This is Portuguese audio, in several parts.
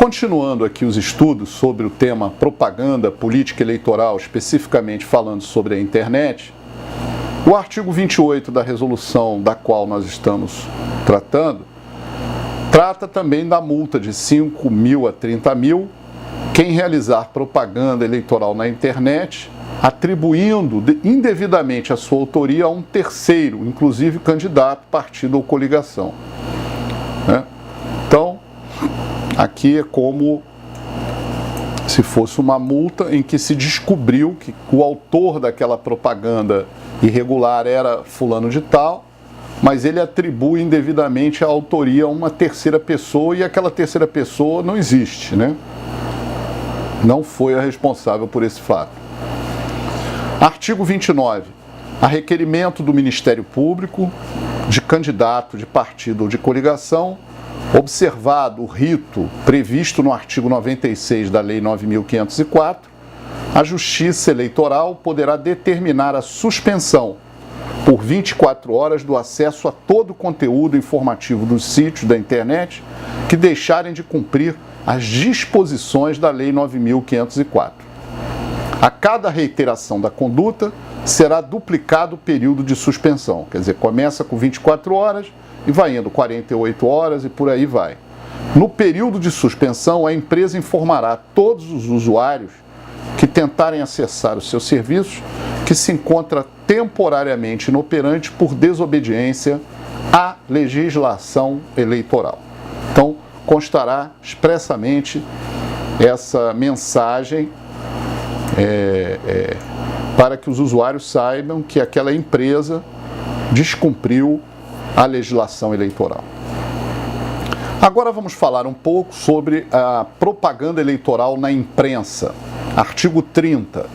continuando aqui os estudos sobre o tema propaganda política eleitoral, especificamente falando sobre a internet, o artigo 28 da resolução da qual nós estamos tratando, trata também da multa de 5 mil a 30 mil quem realizar propaganda eleitoral na internet, atribuindo indevidamente a sua autoria a um terceiro, inclusive candidato, partido ou coligação. Né? Então, aqui é como se fosse uma multa em que se descobriu que o autor daquela propaganda irregular era fulano de tal, mas ele atribui indevidamente a autoria a uma terceira pessoa e aquela terceira pessoa não existe, né? Não foi a responsável por esse fato. Artigo 29. A requerimento do Ministério Público, de candidato, de partido ou de coligação, observado o rito previsto no artigo 96 da Lei 9.504, a Justiça Eleitoral poderá determinar a suspensão por 24 horas do acesso a todo o conteúdo informativo dos sítios da internet que deixarem de cumprir as disposições da Lei 9.504. A cada reiteração da conduta será duplicado o período de suspensão, quer dizer, começa com 24 horas e vai indo 48 horas e por aí vai. No período de suspensão, a empresa informará todos os usuários que tentarem acessar os seus serviços que se encontra temporariamente inoperante por desobediência à legislação eleitoral. Então, constará expressamente essa mensagem para que os usuários saibam que aquela empresa descumpriu a legislação eleitoral. Agora vamos falar um pouco sobre a propaganda eleitoral na imprensa. Artigo 30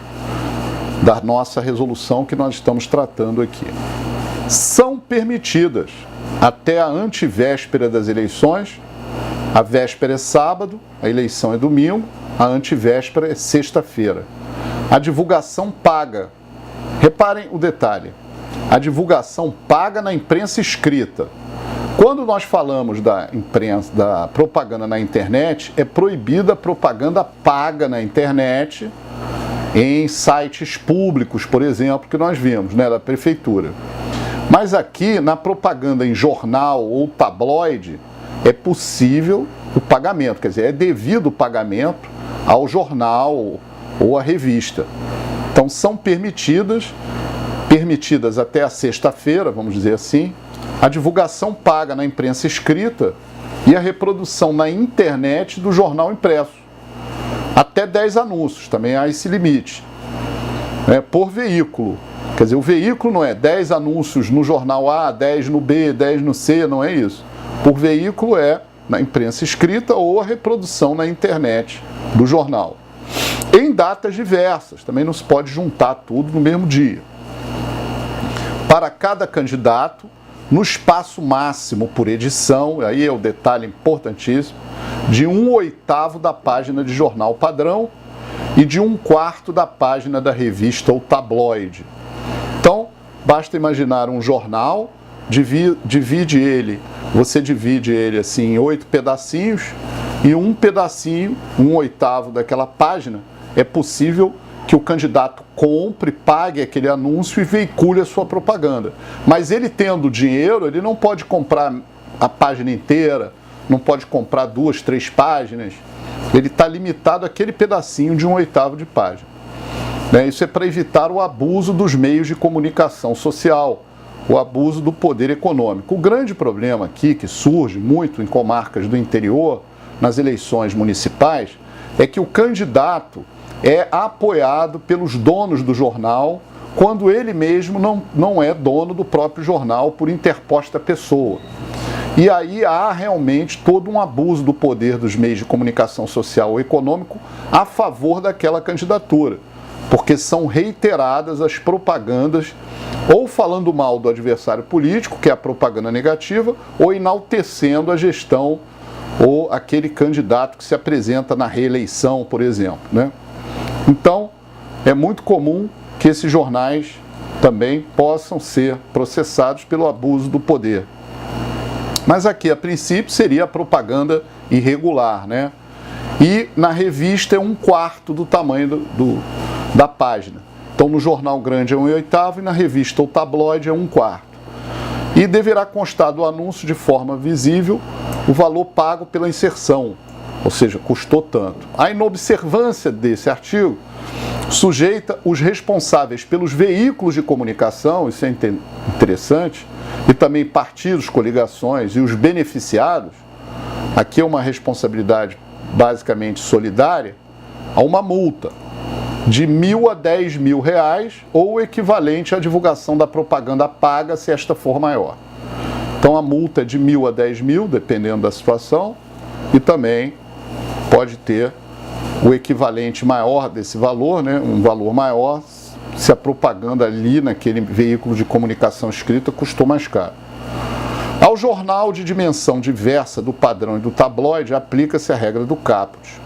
da nossa resolução que nós estamos tratando aqui. São permitidas até a antevéspera das eleições, a véspera é sábado, a eleição é domingo, a antevéspera é sexta-feira. A divulgação paga. Reparem o detalhe. A divulgação paga na imprensa escrita. Quando nós falamos da imprensa, da propaganda na internet, é proibida a propaganda paga na internet, em sites públicos, por exemplo, que nós vimos, né, da prefeitura. Mas aqui, na propaganda em jornal ou tabloide, é possível o pagamento, quer dizer, é devido o pagamento ao jornal ou à revista. Então, são permitidas até a sexta-feira, vamos dizer assim, a divulgação paga na imprensa escrita e a reprodução na internet do jornal impresso. Até 10 anúncios, também há esse limite. Por veículo. Quer dizer, o veículo não é 10 anúncios no jornal A, 10 no B, 10 no C, não é isso. Por veículo é na imprensa escrita ou a reprodução na internet do jornal. Em datas diversas, também não se pode juntar tudo no mesmo dia. Para cada candidato, no espaço máximo por edição, aí é o detalhe importantíssimo, de 1/8 da página de jornal padrão e de 1/4 da página da revista ou tabloide. Então, basta imaginar um jornal, você divide ele assim em 8 pedacinhos e um pedacinho, 1/8 daquela página, é possível que o candidato compre, pague aquele anúncio e veicule a sua propaganda. Mas ele tendo dinheiro, ele não pode comprar a página inteira, não pode comprar 2, 3 páginas. Ele está limitado àquele pedacinho de 1/8 de página. Isso é para evitar o abuso dos meios de comunicação social, o abuso do poder econômico. O grande problema aqui, que surge muito em comarcas do interior, nas eleições municipais, é que o candidato é apoiado pelos donos do jornal, quando ele mesmo não é dono do próprio jornal por interposta pessoa. E aí há realmente todo um abuso do poder dos meios de comunicação social ou econômico a favor daquela candidatura, porque são reiteradas as propagandas, ou falando mal do adversário político, que é a propaganda negativa, ou enaltecendo a gestão ou aquele candidato que se apresenta na reeleição, por exemplo, né? Então, é muito comum que esses jornais também possam ser processados pelo abuso do poder. Mas aqui, a princípio, seria a propaganda irregular, né? E na revista é 1/4 do tamanho da página. Então no jornal grande é 1/8 e na revista ou tabloide é 1/4. E deverá constar do anúncio de forma visível o valor pago pela inserção, ou seja, custou tanto. A inobservância desse artigo sujeita os responsáveis pelos veículos de comunicação, isso é interessante, e também partidos, coligações e os beneficiados, aqui é uma responsabilidade basicamente solidária, a uma multa de R$1.000 a R$10.000 ou o equivalente à divulgação da propaganda paga, se esta for maior. Então a multa é de R$1.000 a R$10.000, dependendo da situação, e também pode ter o equivalente maior desse valor, né? Um valor maior se a propaganda ali naquele veículo de comunicação escrita custou mais caro. Ao jornal de dimensão diversa do padrão e do tabloide, aplica-se a regra do caput.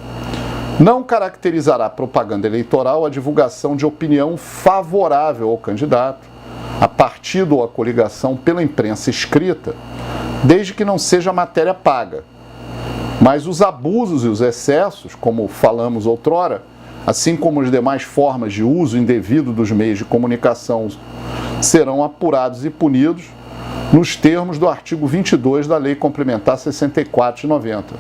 Não caracterizará propaganda eleitoral a divulgação de opinião favorável ao candidato, a partido ou a coligação pela imprensa escrita, desde que não seja matéria paga. Mas os abusos e os excessos, como falamos outrora, assim como as demais formas de uso indevido dos meios de comunicação, serão apurados e punidos nos termos do artigo 22 da Lei Complementar 64 de 90,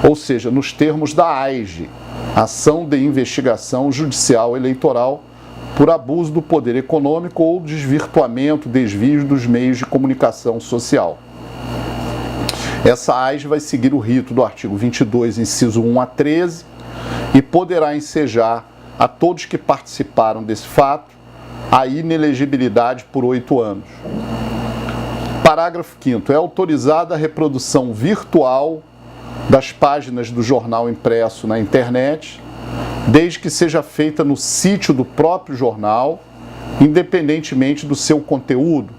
ou seja, nos termos da AIGE, Ação de Investigação Judicial Eleitoral por abuso do poder econômico ou desvirtuamento, desvio dos meios de comunicação social. Essa AIGE vai seguir o rito do artigo 22, inciso 1 a 13, e poderá ensejar a todos que participaram desse fato a inelegibilidade por 8 anos. Parágrafo 5º. É autorizada a reprodução virtual das páginas do jornal impresso na internet, desde que seja feita no sítio do próprio jornal, independentemente do seu conteúdo,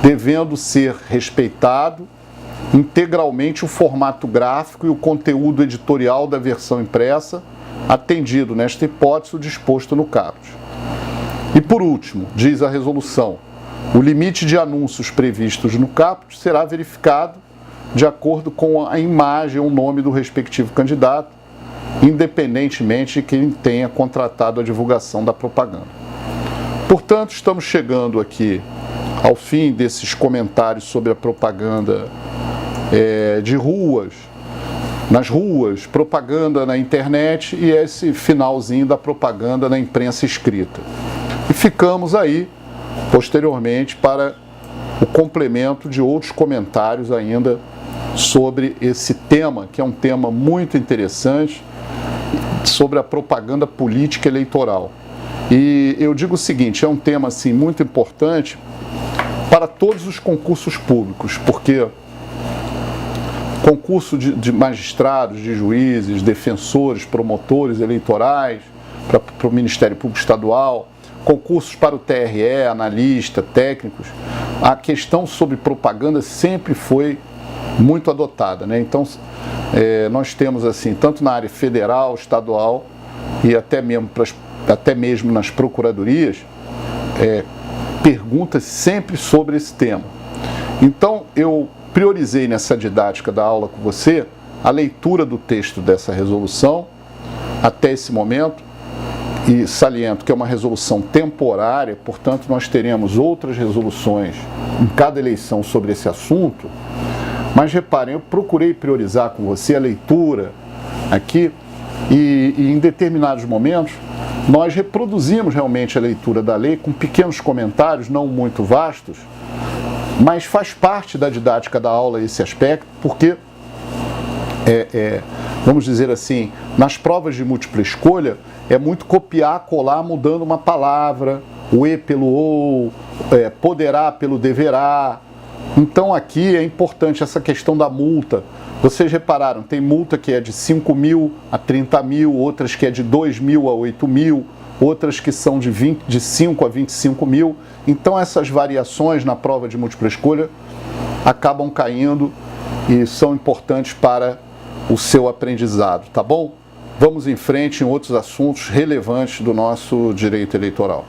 devendo ser respeitado integralmente o formato gráfico e o conteúdo editorial da versão impressa, atendido, nesta hipótese, o disposto no caput. E por último, diz a resolução, o limite de anúncios previstos no caput será verificado de acordo com a imagem ou nome do respectivo candidato, independentemente de quem tenha contratado a divulgação da propaganda. Portanto, estamos chegando aqui ao fim desses comentários sobre a propaganda de ruas, nas ruas, propaganda na internet e esse finalzinho da propaganda na imprensa escrita. E ficamos aí, posteriormente, para o complemento de outros comentários ainda sobre esse tema, que é um tema muito interessante, sobre a propaganda política eleitoral. E eu digo o seguinte, é um tema assim, muito importante para todos os concursos públicos, porque concurso de magistrados, de juízes, defensores, promotores eleitorais, para o Ministério Público Estadual, concursos para o TRE, analista, técnicos, a questão sobre propaganda sempre foi muito adotada, né? Então, nós temos assim, tanto na área federal, estadual e até mesmo nas procuradorias, perguntas sempre sobre esse tema. Então, eu priorizei nessa didática da aula com você a leitura do texto dessa resolução até esse momento, e saliento que é uma resolução temporária, portanto nós teremos outras resoluções em cada eleição sobre esse assunto, mas reparem, eu procurei priorizar com você a leitura aqui e em determinados momentos nós reproduzimos realmente a leitura da lei com pequenos comentários, não muito vastos, mas faz parte da didática da aula esse aspecto, porque, vamos dizer assim, nas provas de múltipla escolha, é muito copiar, colar, mudando uma palavra, o e pelo ou, poderá pelo deverá. Então aqui é importante essa questão da multa. Vocês repararam, tem multa que é de 5.000 a 30.000, outras que é de 2.000 a 8.000, outras que são de 5 a 25.000. Então essas variações na prova de múltipla escolha acabam caindo e são importantes para o seu aprendizado, tá bom? Vamos em frente em outros assuntos relevantes do nosso direito eleitoral.